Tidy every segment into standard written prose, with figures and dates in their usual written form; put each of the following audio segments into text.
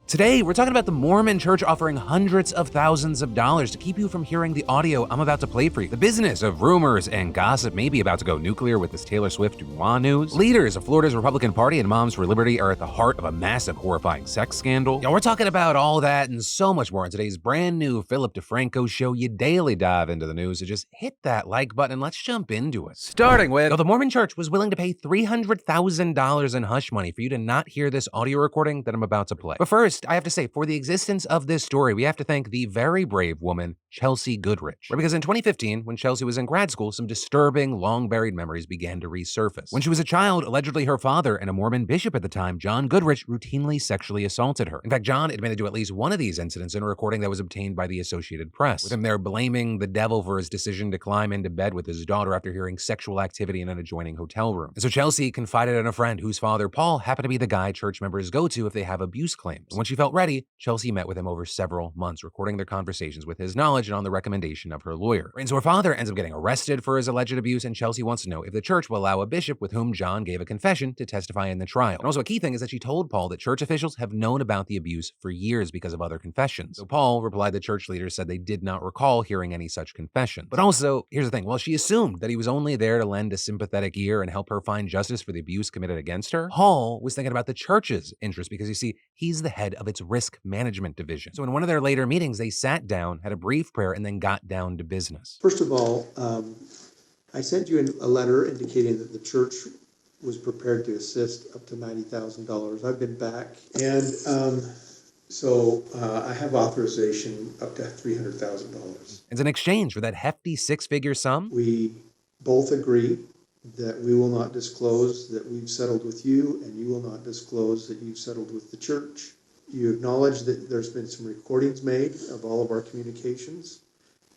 Today, we're talking about the Mormon Church offering hundreds of thousands of dollars to keep you from hearing the audio I'm about to play for you. The business of rumors and gossip may be about to go nuclear with this Taylor Swift DeuxMoi news. Leaders of Florida's Republican Party and Moms for Liberty are at the heart of a massive, horrifying sex scandal. We're talking about all that and so much more in today's brand new Philip DeFranco show. You daily dive into the news, so just hit that like button and let's jump into it. Starting with, the Mormon Church was willing to pay $300,000 in hush money for you to not hear this audio recording that I'm about to play. But first, I have to say, for the existence of this story, we have to thank the very brave woman, Chelsea Goodrich. Because in 2015, when Chelsea was in grad school, some disturbing, long-buried memories began to resurface. When she was a child, allegedly her father, and a Mormon bishop at the time, John Goodrich, routinely sexually assaulted her. In fact, John admitted to at least one of these incidents in a recording that was obtained by the Associated Press, with him there blaming the devil for his decision to climb into bed with his daughter after hearing sexual activity in an adjoining hotel room. And so Chelsea confided in a friend whose father, Paul, happened to be the guy church members go to if they have abuse claims. And when she felt ready, Chelsea met with him over several months, recording their conversations with his knowledge and on the recommendation of her lawyer. And so her father ends up getting arrested for his alleged abuse, and Chelsea wants to know if the church will allow a bishop with whom John gave a confession to testify in the trial. And also a key thing is that she told Paul that church officials have known about the abuse for years because of other confessions. So Paul replied that church leaders said they did not recall hearing any such confession. But also, here's the thing, while she assumed that he was only there to lend a sympathetic ear and help her find justice for the abuse committed against her, Paul was thinking about the church's interest because, you see, he's the head of its risk management division. So in one of their later meetings, they sat down, had a brief prayer, and then got down to business. First of all, I sent you a letter indicating that the church was prepared to assist up to $90,000. I've been back, and so I have authorization up to $300,000. As an exchange for that hefty six-figure sum, we both agree that we will not disclose that we've settled with you, and you will not disclose that you've settled with the church. You acknowledge that there's been some recordings made of all of our communications,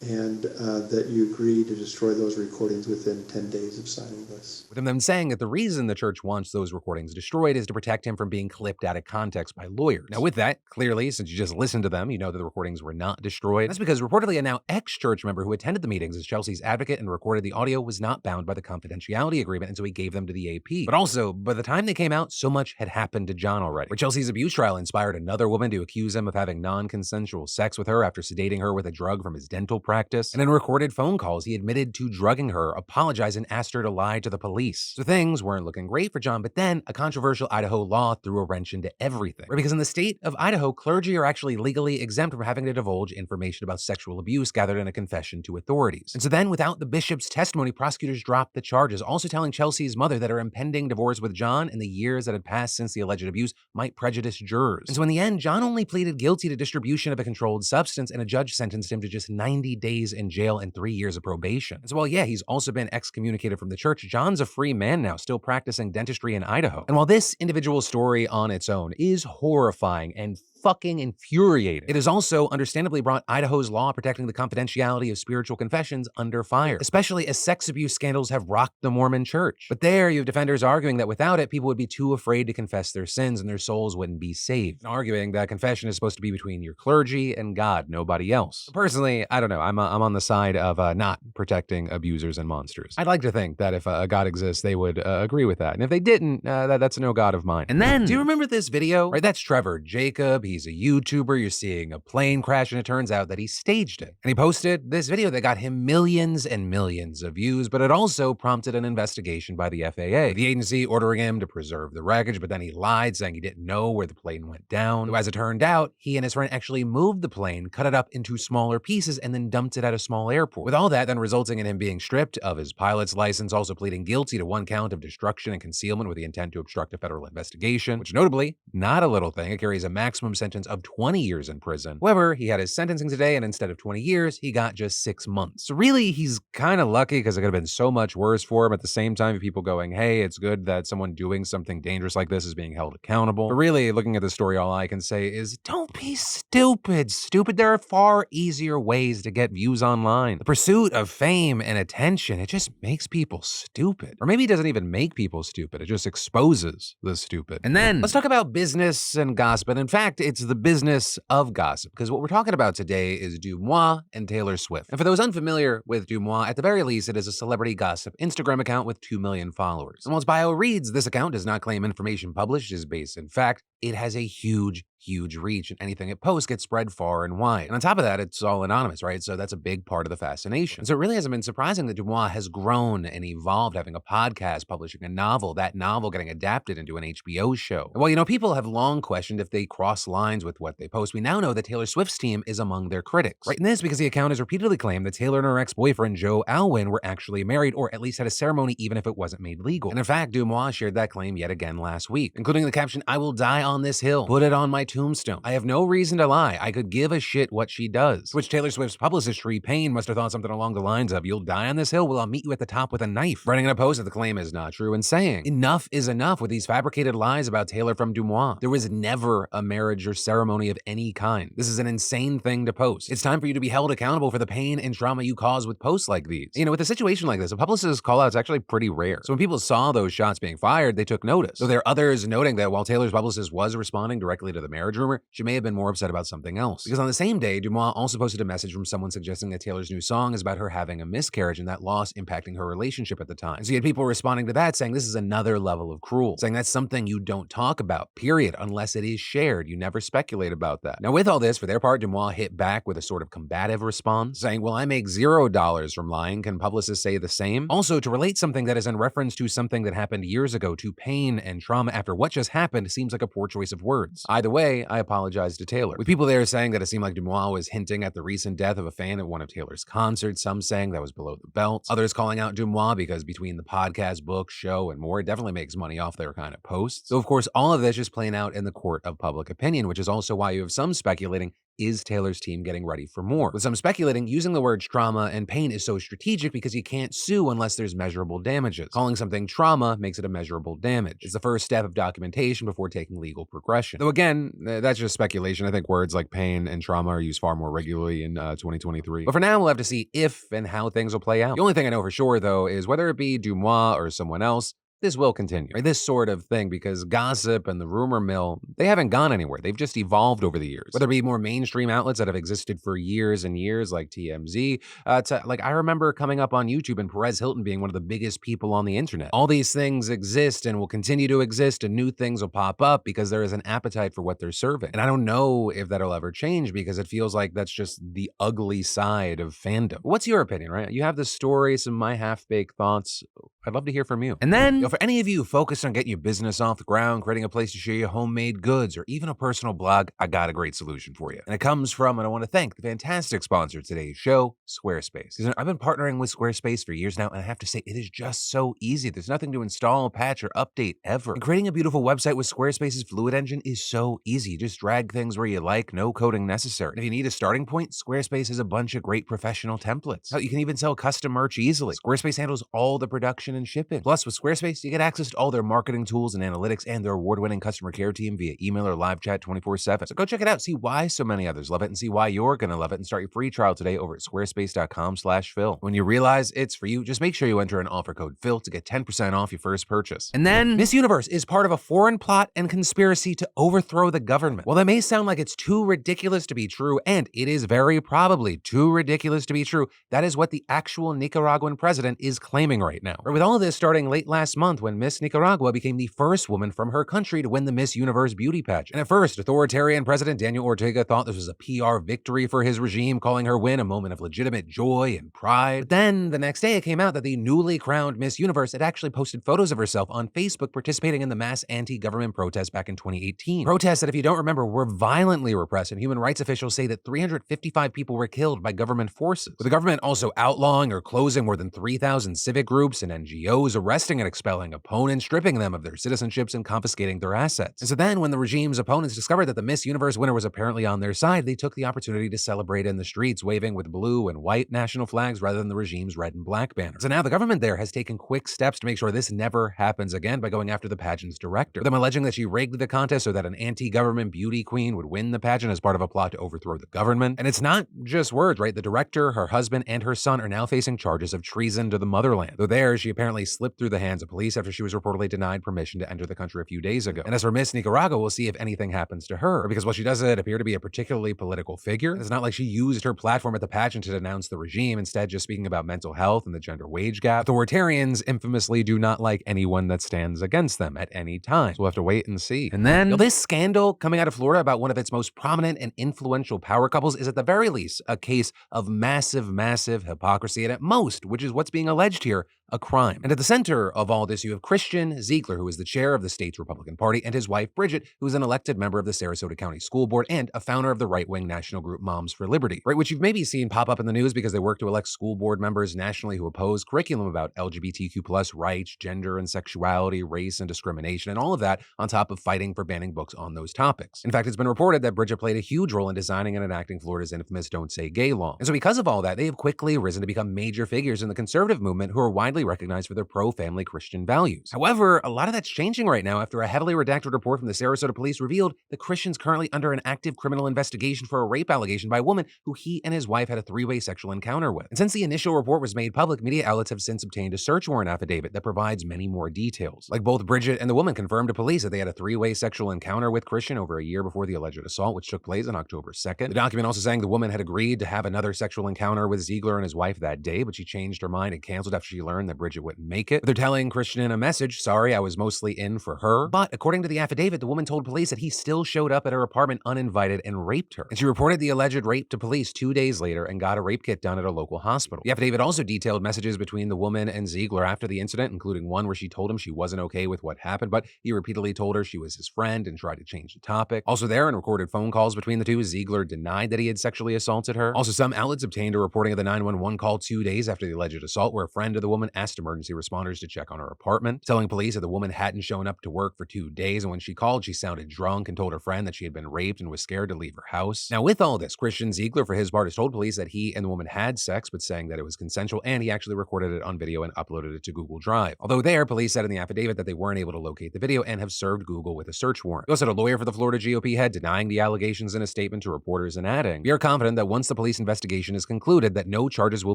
and that you agree to destroy those recordings within 10 days of signing this. With them saying that the reason the church wants those recordings destroyed is to protect him from being clipped out of context by lawyers. Now with that, clearly, since you just listened to them, you know that the recordings were not destroyed. That's because reportedly a now ex-church member who attended the meetings as Chelsea's advocate and recorded the audio was not bound by the confidentiality agreement, and so he gave them to the AP. But also, by the time they came out, so much had happened to John already. Where Chelsea's abuse trial inspired another woman to accuse him of having non-consensual sex with her after sedating her with a drug from his dental practice. And in recorded phone calls, he admitted to drugging her, apologized, and asked her to lie to the police. So things weren't looking great for John, but then a controversial Idaho law threw a wrench into everything. Right? Because in the state of Idaho, clergy are actually legally exempt from having to divulge information about sexual abuse gathered in a confession to authorities. And so then, without the bishop's testimony, prosecutors dropped the charges, also telling Chelsea's mother that her impending divorce with John and the years that had passed since the alleged abuse might prejudice jurors. And so in the end, John only pleaded guilty to distribution of a controlled substance, and a judge sentenced him to just 90 days in jail and 3 years of probation. And so while, yeah, he's also been excommunicated from the church, John's a free man now, still practicing dentistry in Idaho. And while this individual story on its own is horrifying and fucking infuriating, it has also understandably brought Idaho's law protecting the confidentiality of spiritual confessions under fire, especially as sex abuse scandals have rocked the Mormon church. But there you have defenders arguing that without it, people would be too afraid to confess their sins and their souls wouldn't be saved, and arguing that confession is supposed to be between your clergy and God, nobody else. Personally, I don't know. I'm on the side of not protecting abusers and monsters. I'd like to think that if a God exists, they would agree with that. And if they didn't, that's no God of mine. And then, do you remember this video? Right, that's Trevor Jacob. He's a YouTuber. You're seeing a plane crash, and it turns out that he staged it. And he posted this video that got him millions and millions of views, but it also prompted an investigation by the FAA. The agency ordering him to preserve the wreckage, but then he lied, saying he didn't know where the plane went down. So as it turned out, he and his friend actually moved the plane, cut it up into smaller pieces, and then dumped it at a small airport. With all that then resulting in him being stripped of his pilot's license, also pleading guilty to 1 count of destruction and concealment with the intent to obstruct a federal investigation, which notably, not a little thing, it carries a maximum sentence of 20 years in prison. However, he had his sentencing today, and instead of 20 years, he got just 6 months. So really, he's kind of lucky because it could have been so much worse for him. At the same time, people going, hey, it's good that someone doing something dangerous like this is being held accountable. But really, looking at the story, all I can say is, don't be stupid. There are far easier ways to get views online. The pursuit of fame and attention, it just makes people stupid. Or maybe it doesn't even make people stupid, it just exposes the stupid. And then, let's talk about business and gossip. And in fact, it's the business of gossip, because what we're talking about today is DeuxMoi and Taylor Swift. And for those unfamiliar with DeuxMoi, at the very least, it is a celebrity gossip Instagram account with 2 million followers. And while its bio reads, this account does not claim information published is based in fact, it has a huge huge reach, and anything it posts gets spread far and wide. And on top of that, it's all anonymous, right? So that's a big part of the fascination. So it really hasn't been surprising that DeuxMoi has grown and evolved, having a podcast, publishing a novel, that novel getting adapted into an HBO show. And while, people have long questioned if they cross lines with what they post, we now know that Taylor Swift's team is among their critics. Right? And this because the account has repeatedly claimed that Taylor and her ex-boyfriend, Joe Alwyn, were actually married, or at least had a ceremony even if it wasn't made legal. And in fact, DeuxMoi shared that claim yet again last week, including the caption, "I will die on this hill. Put it on my tombstone. I have no reason to lie. I could give a shit what she does." To which Taylor Swift's publicist, Sheree Payne, must have thought something along the lines of, "You'll die on this hill? Well, I'll meet you at the top with a knife." Writing in a post that the claim is not true and saying, "Enough is enough with these fabricated lies about Taylor from DeuxMoi. There was never a marriage or ceremony of any kind. This is an insane thing to post. It's time for you to be held accountable for the pain and trauma you cause with posts like these." With a situation like this, a publicist's call out is actually pretty rare. So when people saw those shots being fired, they took notice. So there are others noting that while Taylor's publicist was responding directly to the marriage rumor, she may have been more upset about something else. Because on the same day, DeuxMoi also posted a message from someone suggesting that Taylor's new song is about her having a miscarriage and that loss impacting her relationship at the time. And so you had people responding to that saying this is another level of cruel, saying that's something you don't talk about, period, unless it is shared. You never speculate about that. Now with all this, for their part, DeuxMoi hit back with a sort of combative response, saying, "Well, I make $0 from lying. Can publicists say the same?" Also, to relate something that is in reference to something that happened years ago to pain and trauma after what just happened seems like a poor choice of words. Either way, I apologize to Taylor. With people there saying that it seemed like DeuxMoi was hinting at the recent death of a fan at one of Taylor's concerts, some saying that was below the belt, others calling out DeuxMoi because between the podcast, book, show, and more, it definitely makes money off their kind of posts. So of course, all of this is playing out in the court of public opinion, which is also why you have some speculating, is Taylor's team getting ready for more? With some speculating, using the words trauma and pain is so strategic because you can't sue unless there's measurable damages. Calling something trauma makes it a measurable damage. It's the first step of documentation before taking legal progression. Though again, that's just speculation. I think words like pain and trauma are used far more regularly in 2023. But for now, we'll have to see if and how things will play out. The only thing I know for sure, though, is whether it be DeuxMoi or someone else, this will continue, right? This sort of thing, because gossip and the rumor mill, they haven't gone anywhere. They've just evolved over the years. Whether it be more mainstream outlets that have existed for years and years, like TMZ, I remember coming up on YouTube and Perez Hilton being one of the biggest people on the internet. All these things exist and will continue to exist, and new things will pop up because there is an appetite for what they're serving. And I don't know if that'll ever change because it feels like that's just the ugly side of fandom. What's your opinion, right? You have the story, some of my half-baked thoughts. I'd love to hear from you. And then, for any of you focused on getting your business off the ground, creating a place to share your homemade goods, or even a personal blog, I got a great solution for you. And it comes from, and I want to thank the fantastic sponsor of today's show, Squarespace. Because I've been partnering with Squarespace for years now, and I have to say, it is just so easy. There's nothing to install, patch, or update ever. And creating a beautiful website with Squarespace's Fluid Engine is so easy. You just drag things where you like, no coding necessary. And if you need a starting point, Squarespace has a bunch of great professional templates. Hell, you can even sell custom merch easily. Squarespace handles all the production and shipping. Plus, with Squarespace, you get access to all their marketing tools and analytics and their award-winning customer care team via email or live chat 24/7. So go check it out, see why so many others love it, and see why you're going to love it, and start your free trial today over at squarespace.com/Phil. When you realize it's for you, just make sure you enter an offer code Phil to get 10% off your first purchase. And then, Miss Universe is part of a foreign plot and conspiracy to overthrow the government. While that may sound like it's too ridiculous to be true, and it is very probably too ridiculous to be true, that is what the actual Nicaraguan president is claiming right now. With all of this starting late last month when Miss Nicaragua became the first woman from her country to win the Miss Universe beauty pageant. And at first, authoritarian President Daniel Ortega thought this was a PR victory for his regime, calling her win a moment of legitimate joy and pride. But then, the next day, it came out that the newly crowned Miss Universe had actually posted photos of herself on Facebook participating in the mass anti-government protests back in 2018. Protests that, if you don't remember, were violently repressed, and human rights officials say that 355 people were killed by government forces. With the government also outlawing or closing more than 3,000 civic groups and NGOs, arresting and expelling opponents, stripping them of their citizenships, and confiscating their assets. And so then, when the regime's opponents discovered that the Miss Universe winner was apparently on their side, they took the opportunity to celebrate in the streets, waving with blue and white national flags rather than the regime's red and black banners. So now the government there has taken quick steps to make sure this never happens again by going after the pageant's director, with them alleging that she rigged the contest so that an anti-government beauty queen would win the pageant as part of a plot to overthrow the government. And it's not just words, right? The director, her husband, and her son are now facing charges of treason to the motherland. Though there, she apparently slipped through the hands of police police after she was reportedly denied permission to enter the country a few days ago. And as for Miss Nicaragua, we'll see if anything happens to her, because while she doesn't appear to be a particularly political figure, it's not like she used her platform at the pageant to denounce the regime, instead just speaking about mental health and the gender wage gap. Authoritarians infamously do not like anyone that stands against them at any time. So we'll have to wait and see. And then, this scandal coming out of Florida about one of its most prominent and influential power couples is at the very least a case of massive, massive hypocrisy, and at most, which is what's being alleged here, a crime. And at the center of all this, you have Christian Ziegler, who is the chair of the state's Republican Party, and his wife, Bridget, who is an elected member of the Sarasota County School Board and a founder of the right-wing national group Moms for Liberty, right? Which you've maybe seen pop up in the news because they work to elect school board members nationally who oppose curriculum about LGBTQ+ rights, gender and sexuality, race and discrimination, and all of that on top of fighting for banning books on those topics. In fact, it's been reported that Bridget played a huge role in designing and enacting Florida's infamous Don't Say Gay law. And so because of all that, they have quickly risen to become major figures in the conservative movement who are widely recognized for their pro-family Christian values. However, a lot of that's changing right now after a heavily redacted report from the Sarasota police revealed that Christian's currently under an active criminal investigation for a rape allegation by a woman who he and his wife had a three-way sexual encounter with. And since the initial report was made public, media outlets have since obtained a search warrant affidavit that provides many more details. Like both Bridget and the woman confirmed to police that they had a three-way sexual encounter with Christian over a year before the alleged assault, which took place on October 2nd. The document also saying the woman had agreed to have another sexual encounter with Ziegler and his wife that day, but she changed her mind and canceled after she learned that Bridget wouldn't make it. They're telling Christian in a message, "Sorry, I was mostly in for her." But according to the affidavit, the woman told police that he still showed up at her apartment uninvited and raped her. And she reported the alleged rape to police 2 days later and got a rape kit done at a local hospital. The affidavit also detailed messages between the woman and Ziegler after the incident, including one where she told him she wasn't okay with what happened, but he repeatedly told her she was his friend and tried to change the topic. Also there, in recorded phone calls between the two, Ziegler denied that he had sexually assaulted her. Also, some outlets obtained a reporting of the 911 call 2 days after the alleged assault, where a friend of the woman asked emergency responders to check on her apartment, telling police that the woman hadn't shown up to work for 2 days, and when she called, she sounded drunk and told her friend that she had been raped and was scared to leave her house. Now, with all this, Christian Ziegler, for his part, has told police that he and the woman had sex, but saying that it was consensual, and he actually recorded it on video and uploaded it to Google Drive. Although there, police said in the affidavit that they weren't able to locate the video and have served Google with a search warrant. He also had a lawyer for the Florida GOP head denying the allegations in a statement to reporters and adding, "We are confident that once the police investigation is concluded, that no charges will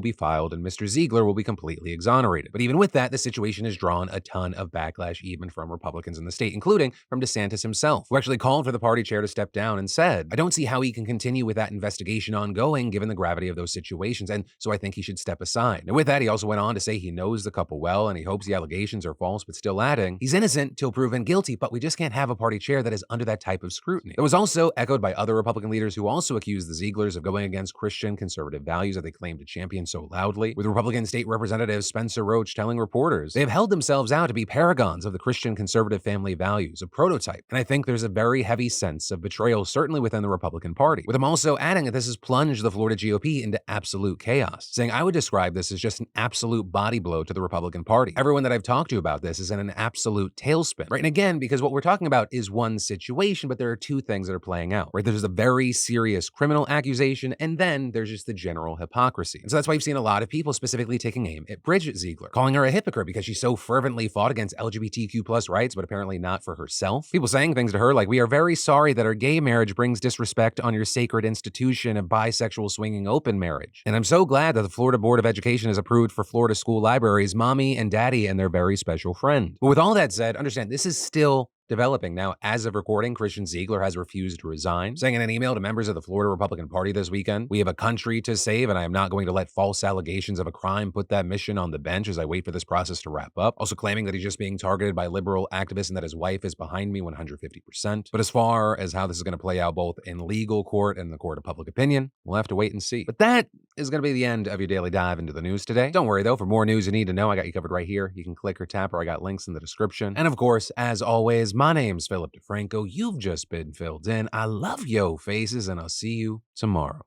be filed and Mr. Ziegler will be completely exonerated." But even with that, the situation has drawn a ton of backlash, even from Republicans in the state, including from DeSantis himself, who actually called for the party chair to step down and said, "I don't see how he can continue with that investigation ongoing given the gravity of those situations, and so I think he should step aside." And with that, he also went on to say he knows the couple well and he hopes the allegations are false, but still adding, "He's innocent till proven guilty, but we just can't have a party chair that is under that type of scrutiny." It was also echoed by other Republican leaders who also accused the Zieglers of going against Christian conservative values that they claim to champion so loudly, with Republican State Representative Spencer Roach telling reporters they have held themselves out to be paragons of the Christian conservative family values, a prototype. And I think there's a very heavy sense of betrayal, certainly within the Republican Party, with him also adding that this has plunged the Florida GOP into absolute chaos, saying, "I would describe this as just an absolute body blow to the Republican Party. Everyone that I've talked to about this is in an absolute tailspin." Right? And again, because what we're talking about is one situation, but there are two things that are playing out, right? There's a very serious criminal accusation, and then there's just the general hypocrisy. And so that's why you've seen a lot of people specifically taking aim at Bridget Ziegler, calling her a hypocrite because she so fervently fought against LGBTQ+ rights, but apparently not for herself. People saying things to her like, "We are very sorry that our gay marriage brings disrespect on your sacred institution of bisexual swinging open marriage. And I'm so glad that the Florida Board of Education has approved for Florida school libraries, mommy and daddy and their very special friend." But with all that said, understand this is still developing. Now, as of recording, Christian Ziegler has refused to resign, saying in an email to members of the Florida Republican Party this weekend, "We have a country to save, and I am not going to let false allegations of a crime put that mission on the bench as I wait for this process to wrap up." Also claiming that he's just being targeted by liberal activists and that his wife is behind me 150%. But as far as how this is going to play out both in legal court and the court of public opinion, we'll have to wait and see. But that is going to be the end of your daily dive into the news today. Don't worry though, for more news you need to know, I got you covered right here. You can click or tap, or I got links in the description. And of course, as always, my name's Philip DeFranco. You've just been filled in. I love yo faces, and I'll see you tomorrow.